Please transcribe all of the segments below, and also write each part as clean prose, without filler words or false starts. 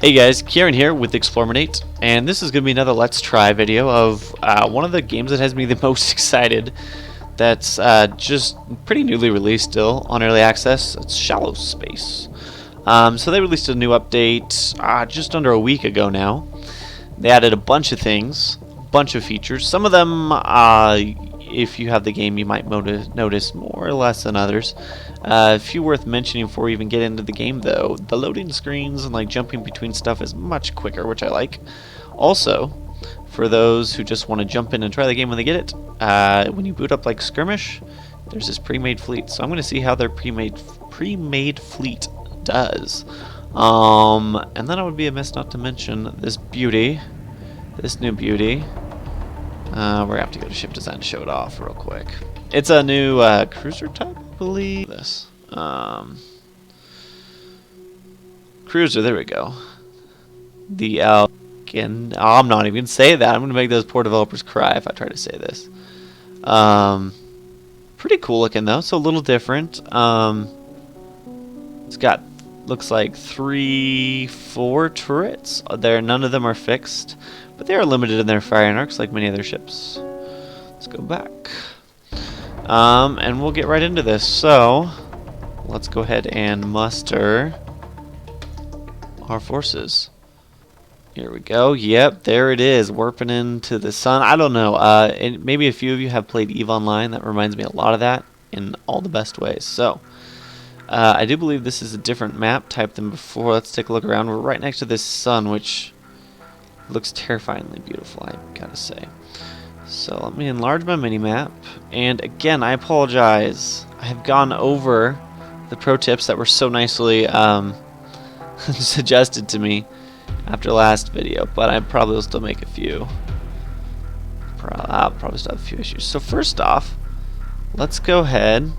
Hey guys, Kieran here with Explorminate, and this is going to be another Let's Try video of one of the games that has me the most excited. That's just pretty newly released still on early access. It's Shallow Space. So they released a new update just under a week ago now. They added a bunch of things, a bunch of features. Some of them, if you have the game, you might notice more or less than others. A few worth mentioning before we even get into the game, though. The loading screens and like jumping between stuff is much quicker, which I like. Also, for those who just want to jump in and try the game when they get it, when you boot up like Skirmish, there's this pre-made fleet. So I'm going to see how their pre-made fleet does. And then it would be amiss not to mention this beauty, this new beauty. We're going to have to go to ship design to show it off real quick. It's a new cruiser type, I believe. This cruiser, there we go. The I'm not even going to say that. I'm going to make those poor developers cry if I try to say this. Pretty cool looking though, so a little different. It's got, looks like 3-4 turrets. None of them are fixed, but they are limited in their firing arcs like many other ships. Let's go back. And we'll get right into this. So, let's go ahead and muster our forces. Here we go. Yep, there it is, warping into the sun. I don't know. And maybe a few of you have played EVE Online. That reminds me a lot of that in all the best ways. So, I do believe this is a different map type than before. Let's take a look around. We're right next to this sun, which looks terrifyingly beautiful, I gotta say. So let me enlarge my mini-map. And again, I apologize. I have gone over the pro tips that were so nicely suggested to me after last video, but I probably will still make a few. I'll probably still have a few issues. So first off, let's go ahead.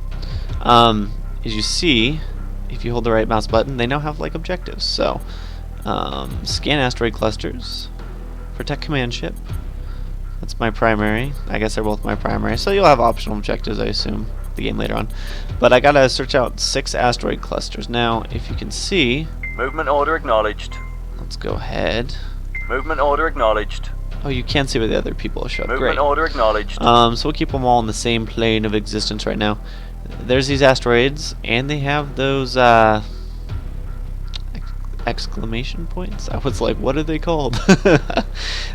As you see, if you hold the right mouse button, they now have like objectives. So scan asteroid clusters, protect command ship. That's my primary. I guess they're both my primary. So you'll have optional objectives, I assume, the game later on. But I gotta search out 6 asteroid clusters. Now, if you can see... Movement order acknowledged. Let's go ahead. Movement order acknowledged. Oh, you can see where the other people show up. Movement Great. order acknowledged. So we'll keep them all in the same plane of existence right now. There's these asteroids, and they have those exclamation points. I was like, what are they called?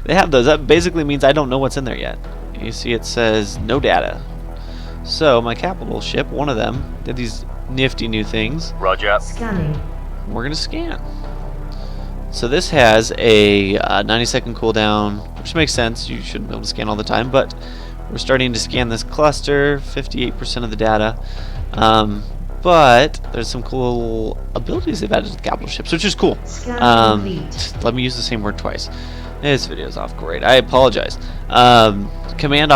They have those. That basically means I don't know what's in there yet. You see it says no data. So my capital ship, one of them, did these nifty new things. Roger. Scanning. We're gonna scan. So this has a 90-second cooldown, which makes sense. You shouldn't be able to scan all the time, but we're starting to scan this cluster, 58% of the data. But there's some cool abilities they've added to the capital ships, which is cool. Let me use the same word twice. This video's off great. I apologize. Command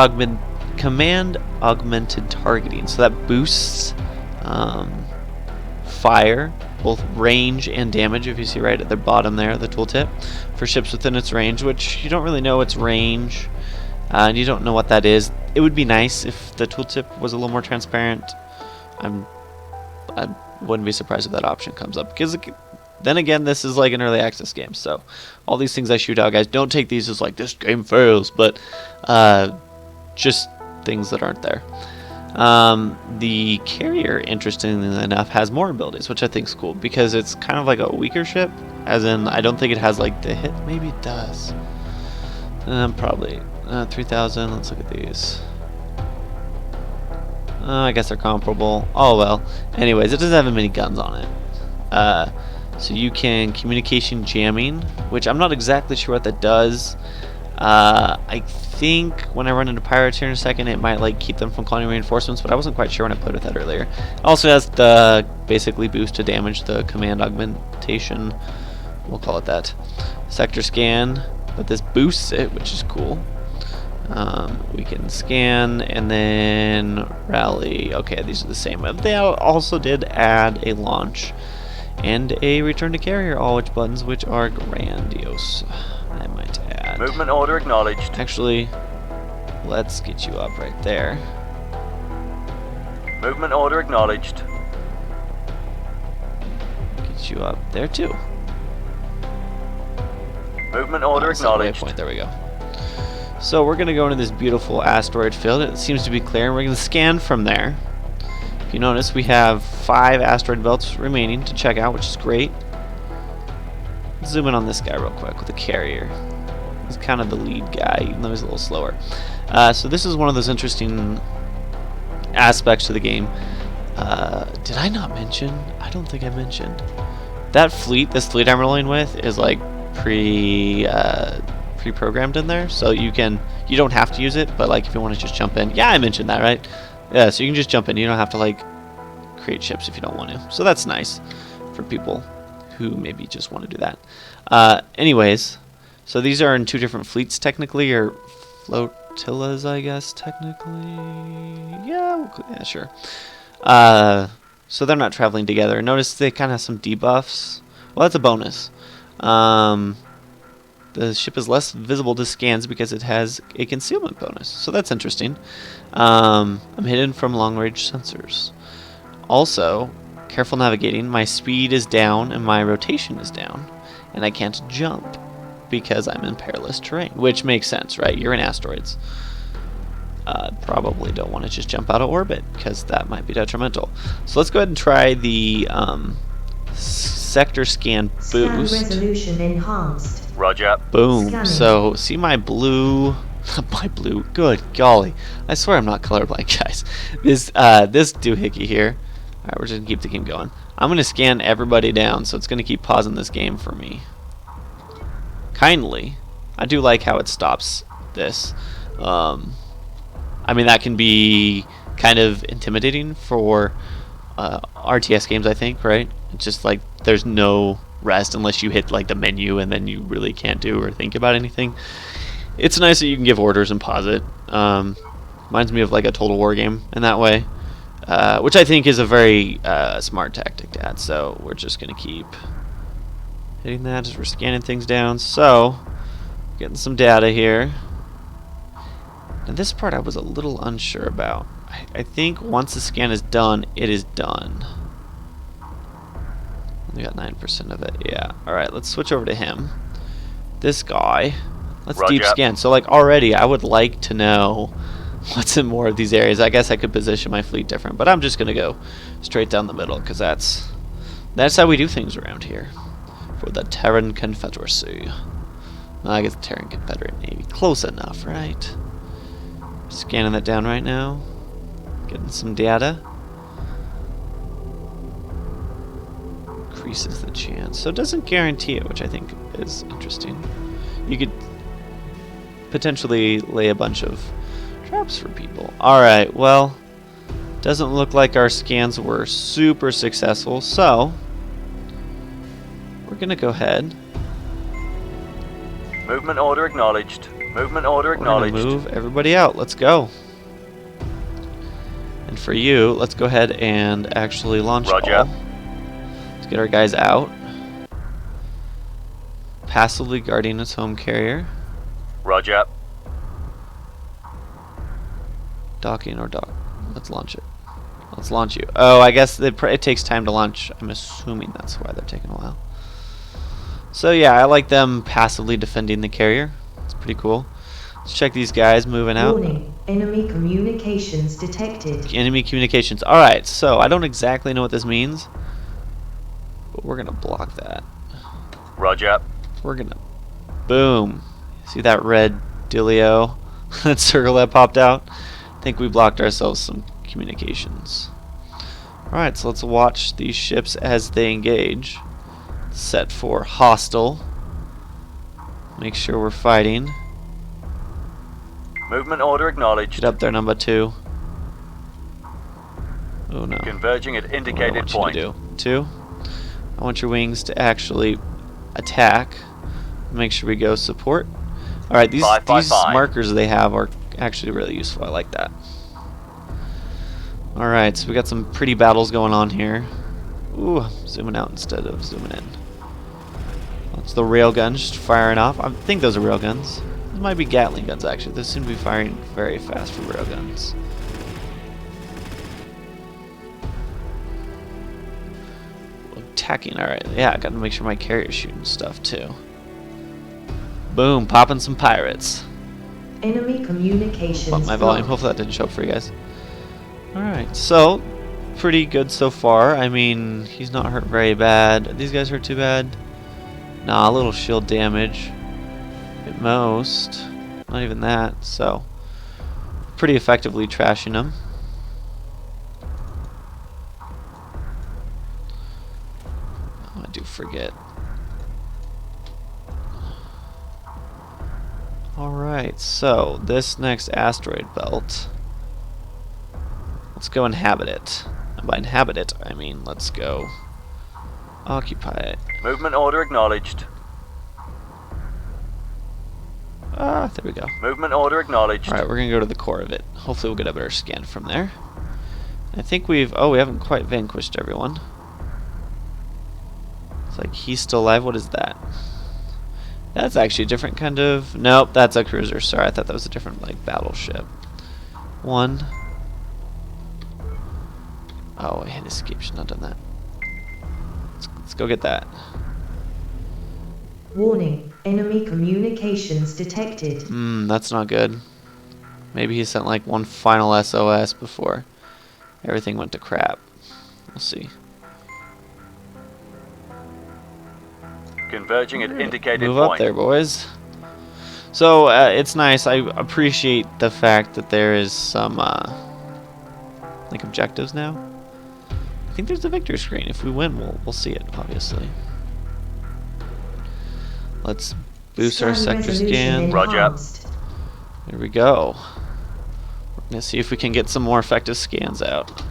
augmented targeting. So that boosts fire, both range and damage, if you see right at the bottom there, the tooltip, for ships within its range, which you don't really know its range, and you don't know what that is. It would be nice if the tooltip was a little more transparent. I wouldn't be surprised if that option comes up, because then again, this is like an early access game, so all these things I shoot out, guys, don't take these as like this game fails, but just things that aren't there. The carrier, interestingly enough, has more abilities, which I think is cool, because it's kind of like a weaker ship, as in I don't think it has like the hit. Maybe it does. Probably 3,000. Let's look at these. I guess they're comparable. Oh well. Anyways, it doesn't have many guns on it. So you can communication jamming, which I'm not exactly sure what that does. I think when I run into pirates here in a second, it might like keep them from calling reinforcements, but I wasn't quite sure when I played with that earlier. It also has the basically boost to damage, the command augmentation. We'll call it that. Sector scan, but this boosts it, which is cool. We can scan and then rally. Okay, these are the same. They also did add a launch and a return to carrier, all which buttons which are grandiose, I might add. Movement order acknowledged. Actually, let's get you up right there. Movement order acknowledged. Get you up there too. Movement order set waypoint, acknowledged. there we go. So we're going to go into this beautiful asteroid field. It seems to be clear, and we're going to scan from there. If you notice, we have 5 asteroid belts remaining to check out, which is great. Let's zoom in on this guy real quick with the carrier. He's kind of the lead guy, even though he's a little slower. So this is one of those interesting aspects to the game. Did I not mention? I don't think I mentioned. That fleet, this fleet I'm rolling with, is like pre-programmed in there, so you don't have to use it, but like if you want to just jump in. Yeah, I mentioned that, right? Yeah, so you can just jump in. You don't have to like create ships if you don't want to. So that's nice for people who maybe just want to do that. Anyways, so these are in 2 different fleets technically, or flotillas, I guess technically. Yeah, sure. So they're not traveling together. Notice they kind of have some debuffs. Well, that's a bonus. The ship is less visible to scans because it has a concealment bonus. So that's interesting. I'm hidden from long-range sensors. Also, careful navigating. My speed is down and my rotation is down. And I can't jump because I'm in perilous terrain. Which makes sense, right? You're in asteroids. Probably don't want to just jump out of orbit because that might be detrimental. So let's go ahead and try the sector scan boost. Scan resolution enhanced. Roger. Boom. Scanning. So see my blue, good golly. I swear I'm not colorblind, guys. This doohickey here. Alright, we're just gonna keep the game going. I'm gonna scan everybody down, so it's gonna keep pausing this game for me. Kindly. I do like how it stops this. I mean, that can be kind of intimidating for RTS games, I think, right? It's just like there's no rest unless you hit like the menu, and then you really can't do or think about anything. It's nice that you can give orders and pause it. Reminds me of like a Total War game in that way, which I think is a very smart tactic to add. So we're just gonna keep hitting that as we're scanning things down. So getting some data here. And this part I was a little unsure about. I think once the scan is done, it is done. We got 9% of it. Yeah. Alright, let's switch over to him. This guy. Let's Roger. deep scan. So like already I would like to know what's in more of these areas. I guess I could position my fleet different, but I'm just gonna go straight down the middle because that's how we do things around here. For the Terran Confederacy. Well, I guess the Terran Confederate Navy. Close enough, right? Scanning that down right now. Getting some data. Increases the chance. So it doesn't guarantee it, which I think is interesting. You could potentially lay a bunch of traps for people. Alright, well, doesn't look like our scans were super successful, so we're going to go ahead. Movement order acknowledged. Movement order We're going acknowledged. to move everybody out. Let's go. And for you, let's go ahead and actually launch Roger. all. Let's get our guys out. Passively guarding its home carrier. Roger. Docking or dock. Let's launch it. Let's launch you. Oh, I guess it takes time to launch. I'm assuming that's why they're taking a while. So yeah, I like them passively defending the carrier. It's pretty cool. Let's check these guys moving out. Warning, enemy communications detected. Enemy communications. Alright, so I don't exactly know what this means, but we're going to block that. Roger. We're going to... Boom. See that red dealio? That circle that popped out? I think we blocked ourselves some communications. Alright, so let's watch these ships as they engage. Set for hostile. Make sure we're fighting. Movement order acknowledged. Get up there, number 2. Oh no. Converging at What do I indicated want you point. to do? 2. I want your wings to actually attack. Make sure we go support. Alright, these Five. markers they have are actually really useful. I like that. Alright, so we got some pretty battles going on here. Ooh, I'm zooming out instead of zooming in. That's the railguns just firing off. I think those are railguns. Those might be Gatling guns actually. Those seem to be firing very fast for railguns. Attacking, alright. Yeah, I gotta make sure my carrier's shooting stuff too. Boom, popping some pirates. Enemy communications Bump my volume. blocked. Hopefully that didn't show up for you guys. Alright, so pretty good so far. I mean, he's not hurt very bad. Are these guys hurt too bad? Nah, a little shield damage. At most. Not even that, so pretty effectively trashing them. Oh, I do forget. Alright, so this next asteroid belt, let's go inhabit it. And by inhabit it, I mean let's go occupy it. Movement order acknowledged. Ah, there we go. Movement order acknowledged. Alright, we're gonna go to the core of it. Hopefully we'll get a better scan from there. I think we've... oh, we haven't quite vanquished everyone. It's like he's still alive. What is that? That's actually a different kind of... nope, that's a cruiser. Sorry, I thought that was a different, like, battleship. One. Oh, I hit escape. Should not have done that. Let's go get that. Warning, enemy communications detected. That's not good. Maybe he sent, like, one final SOS before everything went to crap. We'll see. Converging at indicated Move point. up there, boys. So it's nice. I appreciate the fact that there is some like objectives now. I think there's a victory screen. If we win, we'll see it. Obviously. Let's boost our Scan sector resolution scan. Roger. enhanced. There we go. We're gonna see if we can get some more effective scans out.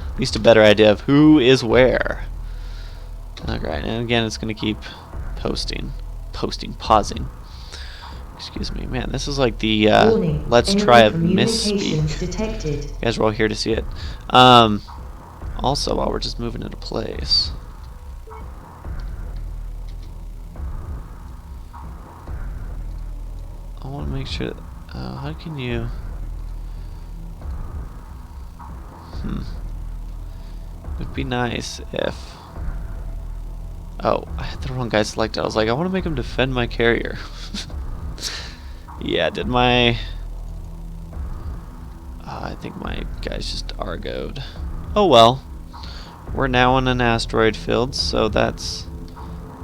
At least a better idea of who is where. Alright, and again it's gonna keep pausing. Excuse me, man. This is like the Warning, let's enemy try of communications misspeak. detected. You guys are all here to see it. Also, while we're just moving into place, I want to make sure. How can you? It would be nice if. Oh, I had the wrong guy selected. I was like, I want to make him defend my carrier. Yeah, did my... I think my guy's just argoed. Oh well. We're now in an asteroid field, so that's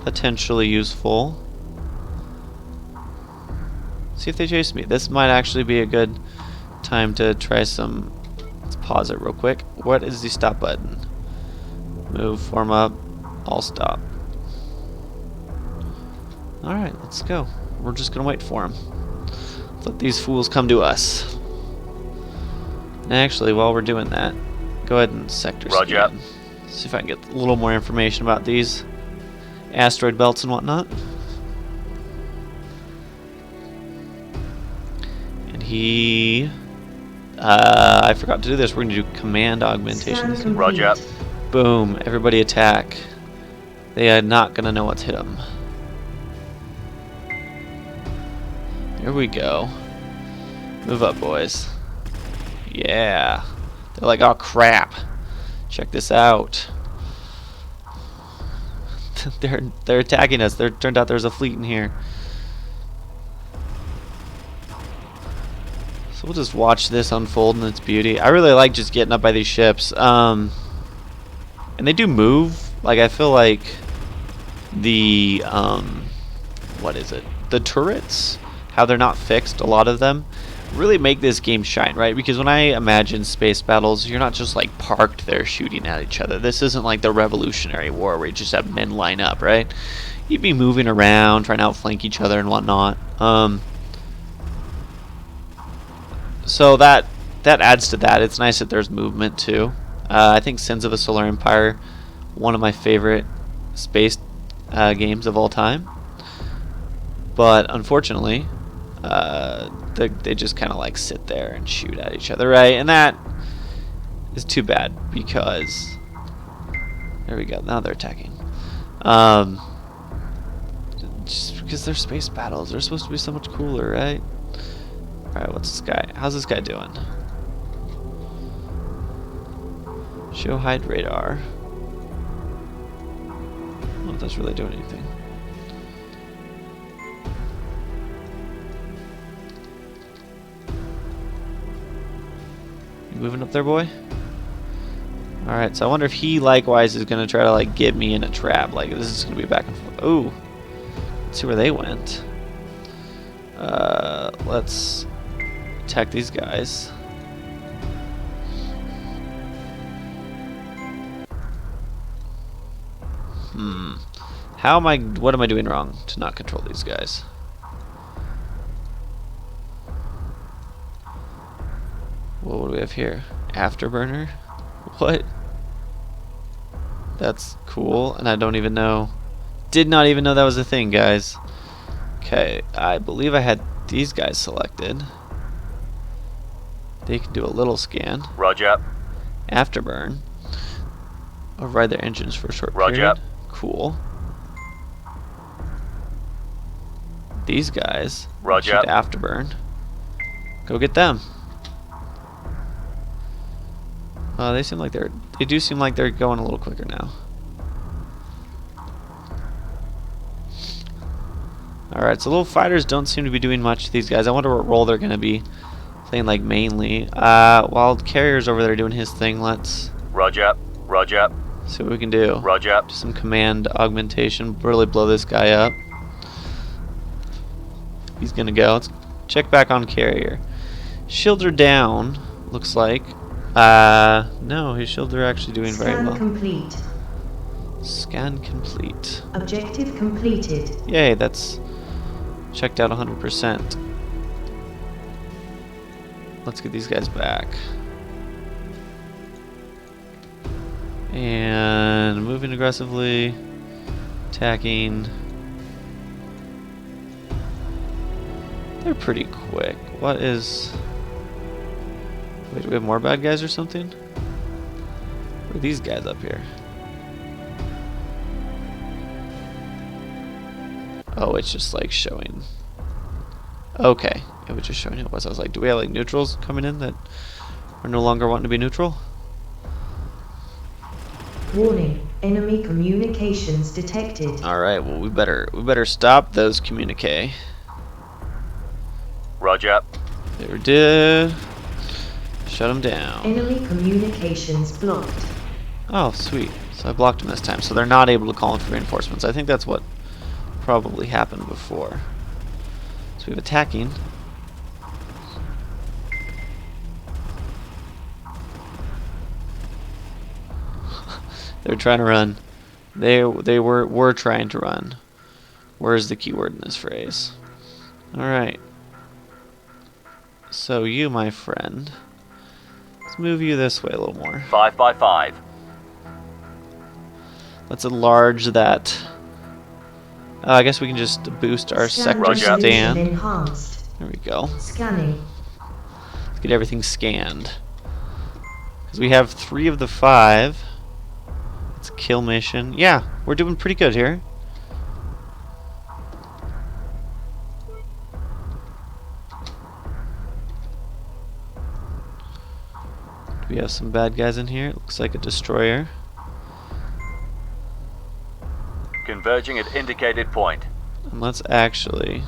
potentially useful. See if they chase me. This might actually be a good time to try some... Let's pause it real quick. What is the stop button? Move, form up, all stop. Alright, let's go. We're just gonna wait for them. Let these fools come to us. And actually, while we're doing that, go ahead and sector Roger. scan. See if I can get a little more information about these asteroid belts and whatnot. And he... I forgot to do this. We're gonna do command augmentations. Scan Roger. complete. Boom, everybody attack. They are not gonna know what's hit them. Here we go. Move up, boys. Yeah. They're like, oh crap. Check this out. they're attacking us. Turned out there's a fleet in here. So we'll just watch this unfold in its beauty. I really like just getting up by these ships. And they do move. Like, I feel like the what is it? The turrets, how they're not fixed, a lot of them really make this game shine, right? Because when I imagine space battles, you're not just like parked there shooting at each other. This isn't like the Revolutionary War where you just have men line up, right? You'd be moving around, trying to outflank each other and whatnot. So that adds to that. It's nice that there's movement too. I think Sins of a Solar Empire, one of my favorite space games of all time. But unfortunately, they just kind of like sit there and shoot at each other, right? And that is too bad because there we go. Now they're attacking. Just because they're space battles, they're supposed to be so much cooler, right? All right, what's this guy? How's this guy doing? Show hide radar. I don't know if that's really doing anything. moving up there, boy? Alright, so I wonder if he likewise is going to try to like get me in a trap. Like this is going to be back and forth. Ooh. Let's see where they went. Let's attack these guys. What am I doing wrong to not control these guys? What do we have here? Afterburner? What? That's cool, and I don't even know. Did not even know that was a thing, guys. Okay, I believe I had these guys selected. They can do a little scan. Roger. Afterburn. Override their engines for a short Roger. period. Cool. These guys. Roger. Should afterburn. Go get them. They seem like they do seem like they're going a little quicker now. Alright, so little fighters don't seem to be doing much to these guys. I wonder what role they're going to be playing, like, mainly. While Carrier's over there doing his thing, let's... Roger. Roger. See what we can do. Roger. Do some command augmentation. Really blow this guy up. He's going to go. Let's check back on Carrier. Shields are down, looks like. No, his shields are actually doing very well. Scan complete. Scan complete. Objective completed. Yay, that's checked out 100%. Let's get these guys back. And moving aggressively. Attacking. They're pretty quick. What is... Wait, do we have more bad guys or something? Or are these guys up here? Oh, it's just like showing. Okay, it was just showing who it was. I was like, do we have like neutrals coming in that are no longer wanting to be neutral? Warning, enemy communications detected. Alright, well we better stop those communique. Roger. There we did. Shut them down. Enemy communications blocked. Oh, sweet. So I blocked them this time, so they're not able to call in for reinforcements. I think that's what probably happened before. So we have attacking. They're trying to run. They were trying to run. Where's the keyword in this phrase? Alright. So you, my friend. Let's move you this way a little more. 5 by 5. Let's enlarge that. I guess we can just boost our Scan sector resolution stand. enhanced. There we go. Scanning. Let's get everything scanned. Because we have 3 of the 5. It's a kill mission. Yeah, we're doing pretty good here. Do we have some bad guys in here? It looks like a destroyer. Converging at indicated point. And let's actually...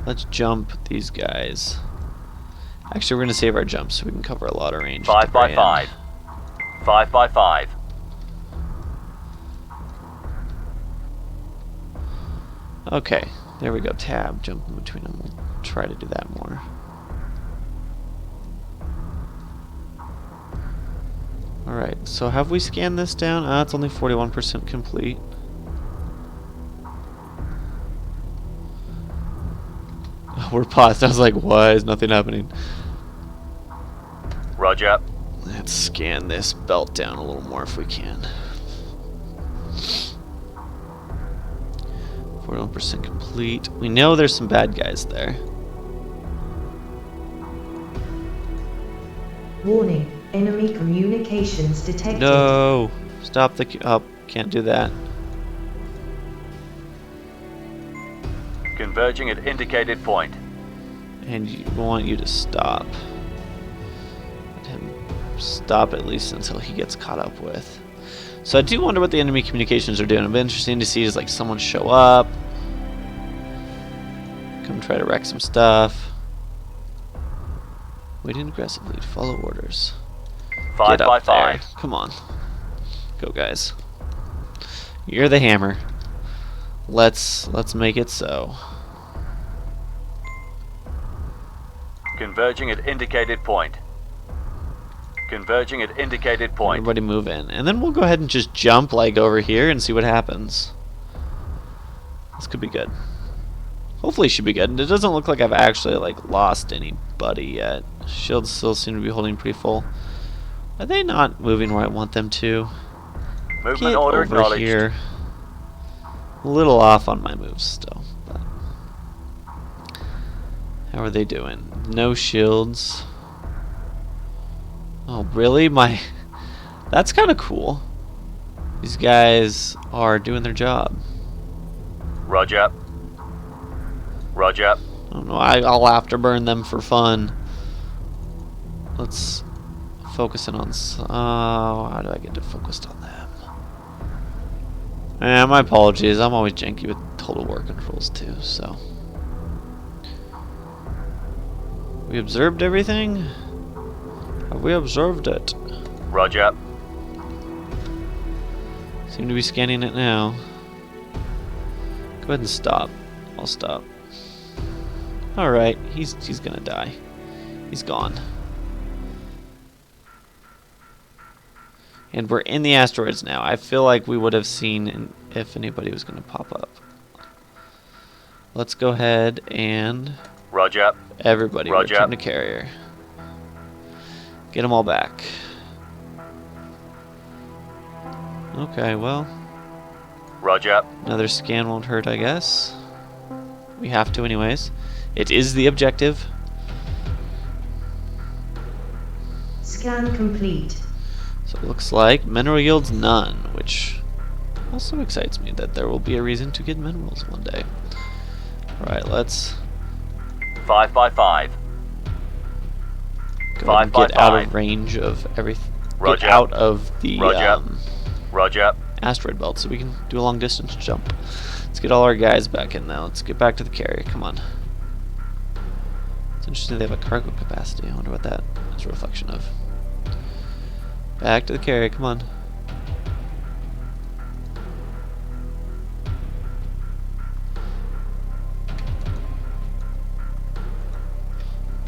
Let's jump these guys. Actually, we're going to save our jumps so we can cover a lot of range. 5 by 5. 5 by 5. Okay, there we go. Tab, jump in between them. We'll try to do that more. Alright, so have we scanned this down? It's only 41% complete. We're paused. I was like, why is nothing happening? Roger. Let's scan this belt down a little more if we can. 41% complete. We know there's some bad guys there. Warning, enemy communications detected. No! Stop the... Oh, can't do that. Converging at indicated point. And we want you to stop. Let him stop at least until he gets caught up with. So I do wonder what the enemy communications are doing. It'll be interesting to see is like someone show up, come try to wreck some stuff. Waiting aggressively to follow orders. 5 Get by up there. 5. Come on. Go, guys. You're the hammer. Let's make it so. Converging at indicated point. Converging at indicated point. Everybody move in. And then we'll go ahead and just jump like over here and see what happens. This could be good. Hopefully it should be good. And it doesn't look like I've actually like lost anybody yet. Shields still seem to be holding pretty full. Are they not moving where I want them to? Movement Get order over acknowledged. here. A little off on my moves still. But how are they doing? No shields. Oh, really? That's kind of cool. These guys are doing their job. Roger. Roger. I don't know. I'll afterburn them for fun. Let's focus in on. How do I get to focused on them? My apologies. I'm always janky with total war controls too. So we observed everything. Have we observed it? Roger. Seem to be scanning it now. Go ahead and stop. I'll stop. Alright, he's gonna die. He's gone. And we're in the asteroids now. I feel like we would have seen if anybody was gonna pop up. Let's go ahead and Roger. everybody Roger. return to carrier. Get them all back. Okay, well, Roger. another scan won't hurt, I guess. We have to anyways. It is the objective. Scan complete. So it looks like mineral yields none, which also excites me that there will be a reason to get minerals one day. Alright, let's 5 by 5. go ahead and 5 by get out of 5. range of everything. Get Roger. out of the Roger. Roger. asteroid belt so we can do a long distance jump. Let's get all our guys back in now. Let's get back to the carrier. Come on. It's interesting they have a cargo capacity. I wonder what that is a reflection of. Back to the carrier. Come on.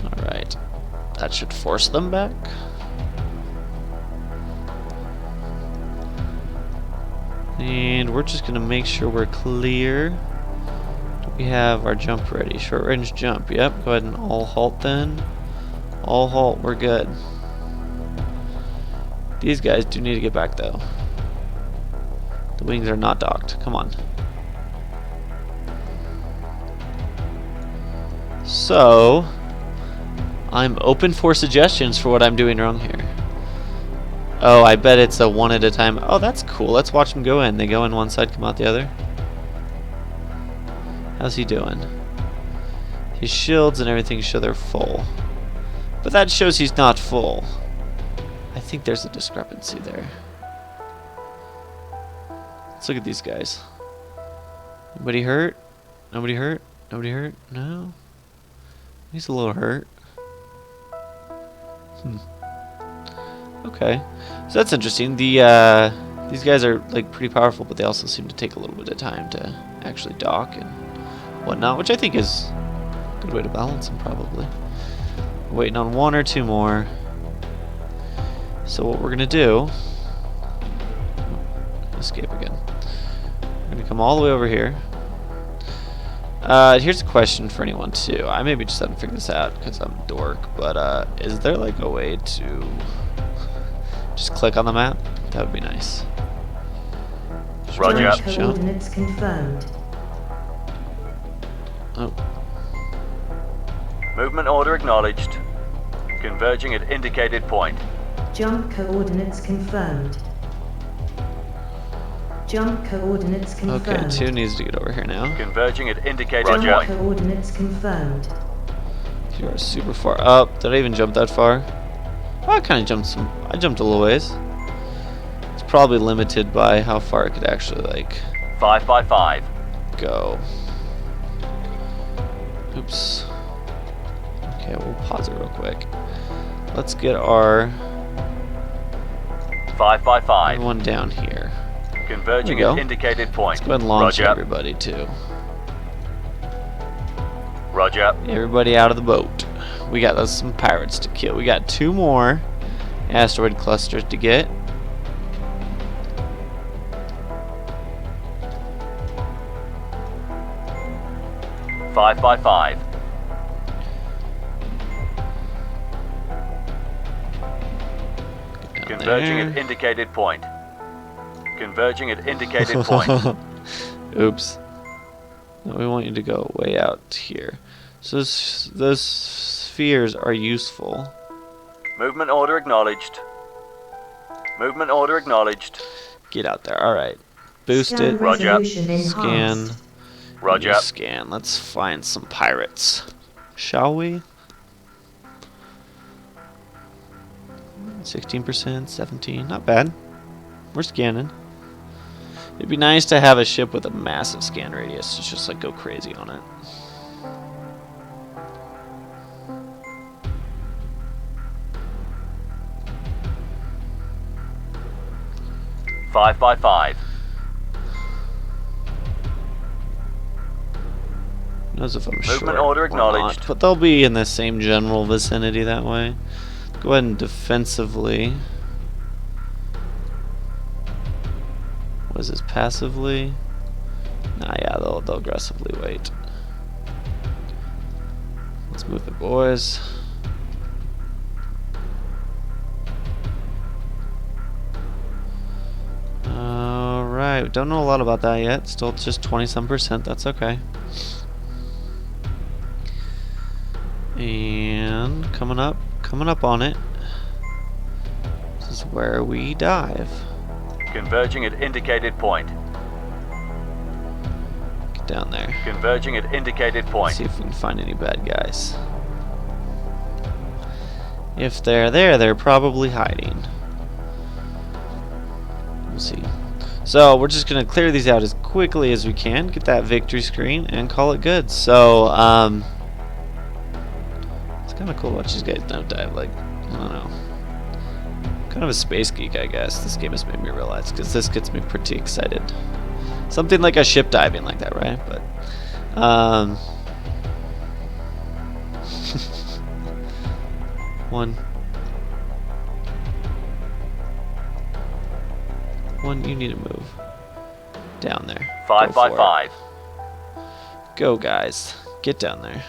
Alright. That should force them back. And we're just gonna make sure we're clear. Do we have our jump ready? Short range jump. Yep. Go ahead and all halt then. All halt. We're good. These guys do need to get back though. The wings are not docked. Come on. So, I'm open for suggestions for what I'm doing wrong here. Oh, I bet it's a one at a time. Oh, that's cool. Let's watch them go in. They go in one side, come out the other. How's he doing? His shields and everything show they're full. But that shows he's not full. I think there's a discrepancy there. Let's look at these guys. Anybody hurt? Nobody hurt? Nobody hurt? No? He's a little hurt. Okay. So that's interesting. These guys are like pretty powerful, but they also seem to take a little bit of time to actually dock and whatnot, which I think is a good way to balance them probably. We're waiting on one or two more. So what we're gonna do, escape again. We're gonna come all the way over here. Here's a question for anyone too. I maybe just haven't figured this out because I'm a dork, but is there like a way to just click on the map? That would be nice. Roger. Jump Jump. coordinates confirmed. Oh, Movement order acknowledged. Converging at indicated point. Jump coordinates confirmed. Jump coordinates confirmed. okay. Two needs to get over here now. Converging at indicated Jump point. coordinates confirmed. You are super far up. Did I even jump that far? Oh, I kind of jumped some. I jumped a little ways. It's probably limited by how far I could actually like 5 by 5. go. Oops. Okay, we'll pause it real quick. Let's get our 5 by 5. everyone down here. Converging There we at go. indicated Let's point. go ahead and launch Roger. everybody too. Roger. Everybody out of the boat. We got some pirates to kill. We got 2 more asteroid clusters to get. Five by 5. Down Converging there. at indicated point. Converging at indicated point. Oops. No, we want you to go way out here. So those spheres are useful. Movement order acknowledged. Movement order acknowledged. Get out there. Alright. Boost Scan it. Roger. resolution Scan. enhanced. Roger. Scan. Let's find some pirates. Shall we? 16%, 17. Not bad. We're scanning. It'd be nice to have a ship with a massive scan radius to just like go crazy on it. Five by 5. Who knows if I'm Movement short order or acknowledged. not, but they'll be in the same general vicinity that way. Go ahead and defensively. What is this, passively? Nah, yeah, they'll aggressively wait. Let's move it, boys. Alright, don't know a lot about that yet. Still just 20-some%, that's okay. And coming up on it. This is where we dive. Converging at indicated point. Get down there. Converging at indicated point. See if we can find any bad guys. If they're there, they're probably hiding. We'll see. So we're just gonna clear these out as quickly as we can, get that victory screen, and call it good. So it's kind of cool to watch these guys don't dive. Like, I don't know. Kind of a space geek, I guess. This game has made me realize, because this gets me pretty excited. Something like a ship diving like that, right? But one, you need to move down there. 5 Go by for it. 5. Go, guys. Get down there.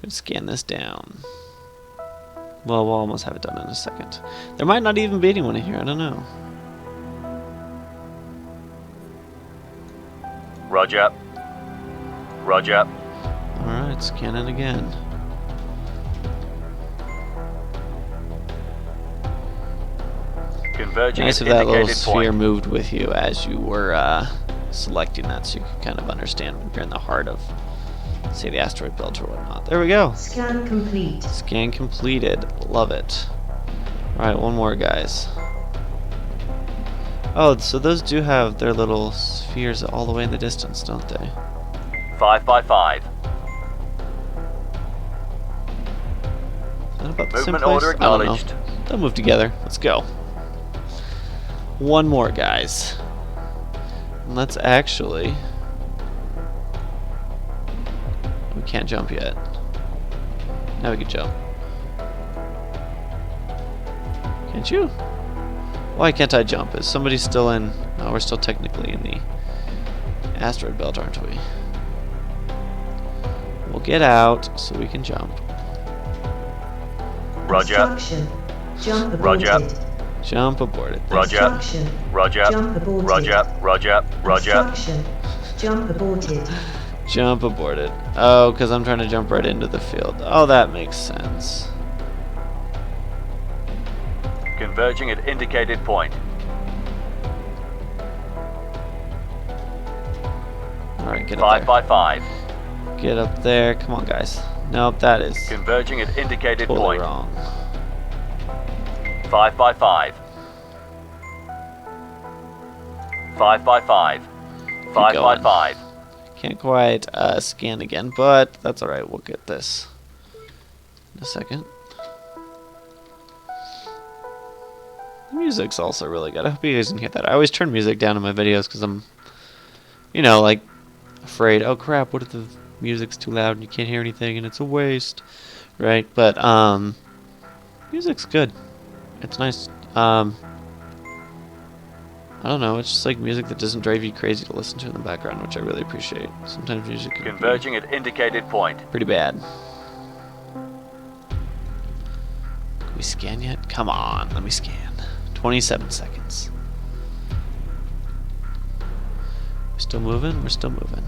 Gonna scan this down. Well, we'll almost have it done in a second. There might not even be anyone in here. I don't know. Roger. Roger. Alright, scanning again. Converging Nice at if that little indicated sphere point. moved with you as you were selecting that, so you could kind of understand when you're in the heart of, say, the asteroid belt or whatnot. There we go. Scan complete. Scan completed. Love it. Alright, one more, guys. Oh, so those do have their little spheres all the way in the distance, don't they? 5 by 5. Is that about the same Movement place? order I don't know. acknowledged. They'll move together. Let's go. One more, guys. And let's actually... We can't jump yet. Now we can jump. Can't you? Why can't I jump? Is somebody still in... No, we're still technically in the asteroid belt, aren't we? We'll get out so we can jump. Roger. Obstruction. Jump aborted. Roger. Jump aboard it. Roger. Obstruction. Roger. Jump aborted. Roger. Roger. Roger. Obstruction. Jump aborted. Jump aboard it. Oh, because I'm trying to jump right into the field. Oh, that makes sense. Converging at indicated point. Alright, get 5 up by there. 5. Get up there. Come on, guys. Nope, that is Converging at indicated totally point. wrong. 5 by 5. 5 by 5. 5 by going. 5. Can't quite scan again, but that's alright. We'll get this in a second. The music's also really good. I hope you guys can hear that. I always turn music down in my videos because I'm, you know, like, afraid, oh crap, what if the music's too loud and you can't hear anything and it's a waste, right? But music's good. It's nice. I don't know, it's just like music that doesn't drive you crazy to listen to in the background, which I really appreciate. Sometimes music can Converging at indicated point. be pretty bad. Can we scan yet? Come on, let me scan. 27 seconds. We're still moving? We're still moving.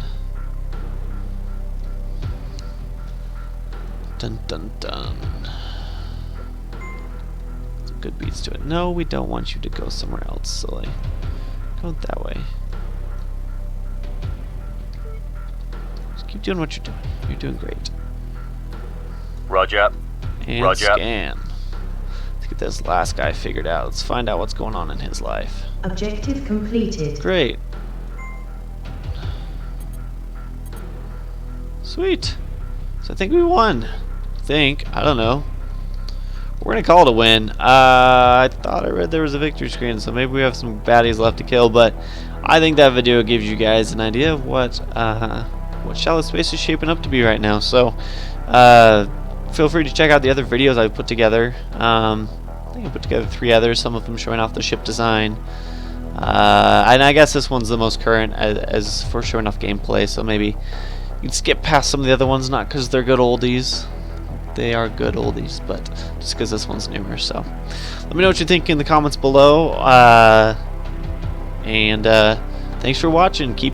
Dun dun dun. Some good beats to it. No, we don't want you to go somewhere else, silly. Go that way. Just keep doing what you're doing. You're doing great. Roger. And Roger. scan. Let's get this last guy figured out. Let's find out what's going on in his life. Objective completed. Great. Sweet. So I think we won. I don't know. We're gonna call it a win. I thought I read there was a victory screen, so maybe we have some baddies left to kill, but I think that video gives you guys an idea of what Shallow Space is shaping up to be right now. So feel free to check out the other videos I've put together. I think I put together 3 others, some of them showing off the ship design. And I guess this one's the most current as for showing off gameplay, so maybe you can skip past some of the other ones, not because they're good oldies. They are good oldies, but just because this one's newer. So let me know what you think in the comments below. And thanks for watching. Keep